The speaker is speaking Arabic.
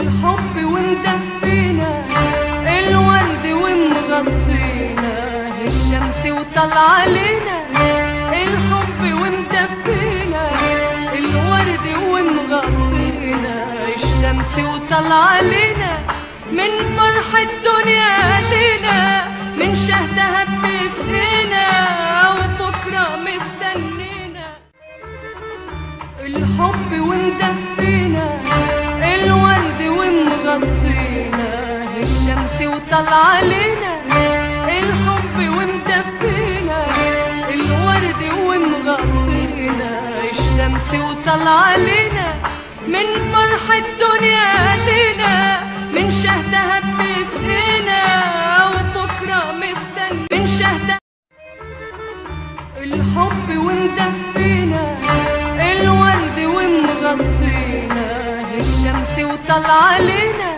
الحب ومدفينا، الورد ومغطينا، الشمس وطلع علينا. الحب ومدفينا، الورد ومغطينا، الشمس وطلع علينا. من فرح الدنيا دينا، من شهدها بتسقينا، وبكرة مستنينا. الحب ومدفينا، الورد ومغطينا، الشمس وطلع علينا. الحب ومدفينا، الورد ومغطينا، الشمس وطلع علينا. من فرح الدنيا دينا، من شهدها بتسقينا، وبكرة مستني. من شهدها الحب ومدفينا، الورد ومغطينا، الشمس وطلع علينا.